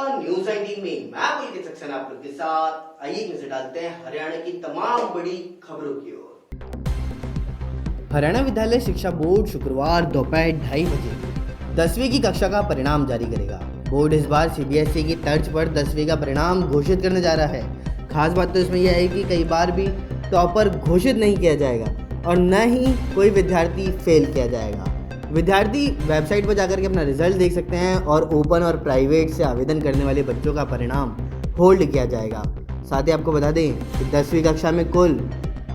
News 19 में मैं पुलकित सक्सेना आप लोग के साथ। आइए नजर डालते हैं हरियाणा की तमाम बड़ी खबरों की ओर। हरियाणा विद्यालय शिक्षा बोर्ड शुक्रवार दोपहर 2:30 बजे 10वीं की कक्षा का परिणाम जारी करेगा। बोर्ड इस बार सीबीएसई की तर्ज पर 10वीं का परिणाम घोषित करने जा रहा है। खास बात तो इसमें यह है कि कई बार भी टॉपर घोषित नहीं किया जाएगा और न ही कोई विद्यार्थी फेल किया जाएगा। विद्यार्थी वेबसाइट पर जाकर के अपना रिजल्ट देख सकते हैं और ओपन और प्राइवेट से आवेदन करने वाले बच्चों का परिणाम होल्ड किया जाएगा। साथ ही आपको बता दें कि 10वीं कक्षा में कुल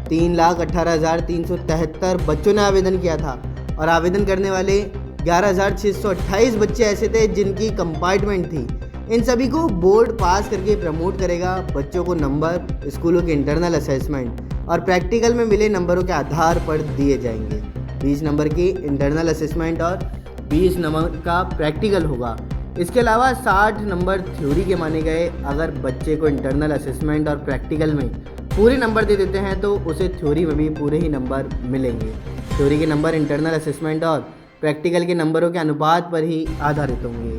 3,18,373 बच्चों ने आवेदन किया था और आवेदन करने वाले 11,628 बच्चे ऐसे थे जिनकी कंपार्टमेंट थी। इन सभी को बोर्ड पास करके प्रमोट करेगा। बच्चों को नंबर स्कूलों के इंटरनल असेसमेंट और प्रैक्टिकल में मिले नंबरों के आधार पर दिए जाएंगे। 20 नंबर की इंटरनल असेसमेंट और 20 नंबर का प्रैक्टिकल होगा। इसके अलावा 60 नंबर थ्योरी के माने गए। अगर बच्चे को इंटरनल असेसमेंट और प्रैक्टिकल में पूरे नंबर दे देते हैं तो उसे थ्योरी में भी पूरे ही नंबर मिलेंगे। थ्योरी के नंबर इंटरनल असेसमेंट और प्रैक्टिकल के नंबरों के अनुपात पर ही आधारित होंगे।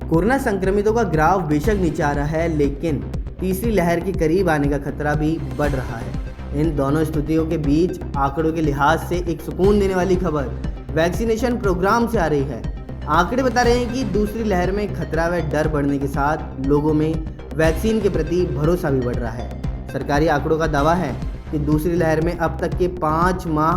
कोरोना संक्रमितों का ग्राफ बेशक नीचे आ रहा है, लेकिन तीसरी लहर के करीब आने का खतरा भी बढ़ रहा है। इन दोनों स्थितियों के बीच आंकड़ों के लिहाज से एक सुकून देने वाली खबर वैक्सीनेशन प्रोग्राम से आ रही है। आंकड़े बता रहे हैं कि दूसरी लहर में खतरा व डर बढ़ने के साथ लोगों में वैक्सीन के प्रति भरोसा भी बढ़ रहा है। सरकारी आंकड़ों का दावा है कि दूसरी लहर में अब तक के 5 माह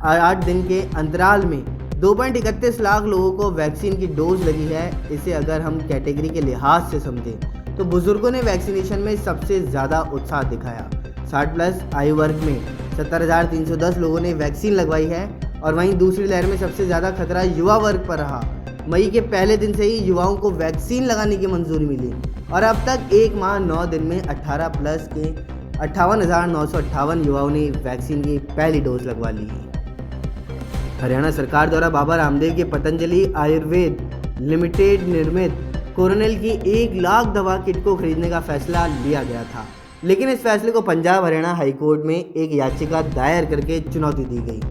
8 दिन के अंतराल में 2.31 लाख लोगों को वैक्सीन की डोज लगी है। इसे अगर हम कैटेगरी के लिहाज से समझें तो बुजुर्गों ने वैक्सीनेशन में सबसे ज़्यादा उत्साह दिखाया। 60 प्लस आयु वर्ग में 70,310 लोगों ने वैक्सीन लगवाई है और वहीं दूसरी लहर में सबसे ज़्यादा खतरा युवा वर्ग पर रहा। मई के पहले दिन से ही युवाओं को वैक्सीन लगाने की मंजूरी मिली और अब तक 1 माह 9 दिन में 18 प्लस के 58,958 युवाओं ने वैक्सीन की पहली डोज लगवा ली। हरियाणा सरकार द्वारा बाबा रामदेव के पतंजलि आयुर्वेद लिमिटेड निर्मित कोरोनिल की 1 लाख दवा किट को खरीदने का फैसला लिया गया था, लेकिन इस फैसले को पंजाब हरियाणा हाईकोर्ट में एक याचिका दायर करके चुनौती दी गई।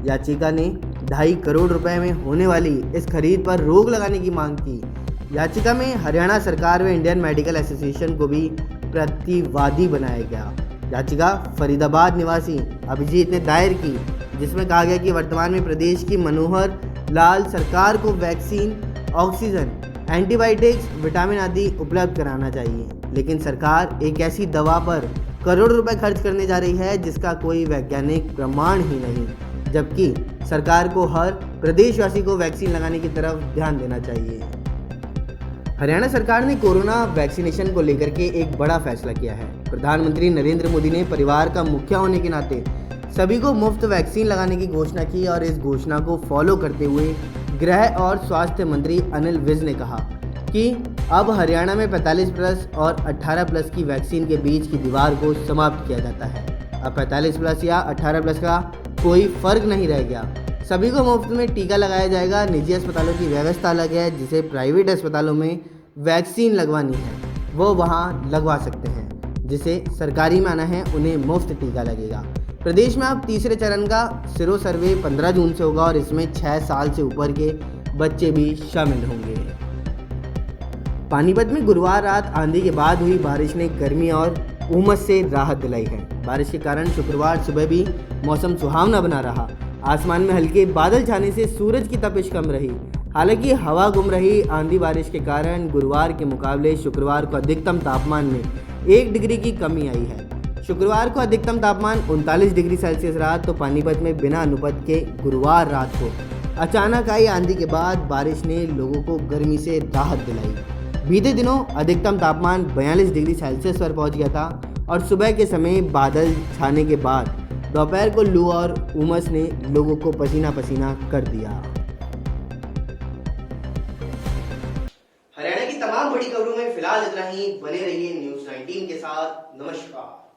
याचिका ने 2.5 करोड़ रुपए में होने वाली इस खरीद पर रोक लगाने की मांग की। याचिका में हरियाणा सरकार व इंडियन मेडिकल एसोसिएशन को भी प्रतिवादी बनाया गया। याचिका फरीदाबाद निवासी अभिजीत ने दायर की, जिसमें कहा गया कि वर्तमान में प्रदेश की मनोहर लाल सरकार को वैक्सीन, ऑक्सीजन, एंटीबायोटिक्स, विटामिन आदि उपलब्ध कराना चाहिए, लेकिन सरकार एक ऐसी दवा पर करोड़ों रुपए खर्च करने जा रही है जिसका कोई वैज्ञानिक प्रमाण ही नहीं, जबकि सरकार को हर प्रदेशवासी को वैक्सीन लगाने की तरफ ध्यान देना चाहिए। हरियाणा सरकार ने कोरोना वैक्सीनेशन को लेकर के एक बड़ा फैसला किया है। प्रधानमंत्री नरेंद्र मोदी ने परिवार का मुखिया होने के नाते सभी को मुफ्त वैक्सीन लगाने की घोषणा की और इस घोषणा को फॉलो करते हुए गृह और स्वास्थ्य मंत्री अनिल विज ने कहा कि अब हरियाणा में 45 प्लस और 18 प्लस की वैक्सीन के बीच की दीवार को समाप्त किया जाता है। अब 45 प्लस या 18 प्लस का कोई फर्क नहीं रह गया। सभी को मुफ्त में टीका लगाया जाएगा। निजी अस्पतालों की व्यवस्था अलग है। जिसे प्राइवेट अस्पतालों में वैक्सीन लगवानी है वो वहाँ लगवा सकते हैं, जिसे सरकारी में आना है उन्हें मुफ्त टीका लगेगा। प्रदेश में अब तीसरे चरण का सिरो सर्वे 15 जून से होगा और इसमें 6 साल से ऊपर के बच्चे भी शामिल होंगे। पानीपत में गुरुवार रात आंधी के बाद हुई बारिश ने गर्मी और उमस से राहत दिलाई है। बारिश के कारण शुक्रवार सुबह भी मौसम सुहावना बना रहा। आसमान में हल्के बादल छाने से सूरज की तपिश कम रही। हालांकि हवा गुम रही। आंधी बारिश के कारण गुरुवार के मुकाबले शुक्रवार को अधिकतम तापमान में 1 डिग्री की कमी आई है। शुक्रवार को अधिकतम तापमान 39 डिग्री सेल्सियस रहा, तो पानीपत में बिना अनुपत के गुरुवार रात को अचानक आई आंधी के बाद बारिश ने लोगों को गर्मी से राहत दिलाई। बीते दिनों अधिकतम तापमान 42 डिग्री सेल्सियस पर पहुंच गया था और सुबह के समय बादल छाने के बाद दोपहर को लू और उमस ने लोगों को पसीना पसीना कर दिया। हरियाणा की तमाम बड़ी खबरों में फिलहाल इतना ही। बने रहिए न्यूज 19 के साथ। नमस्कार।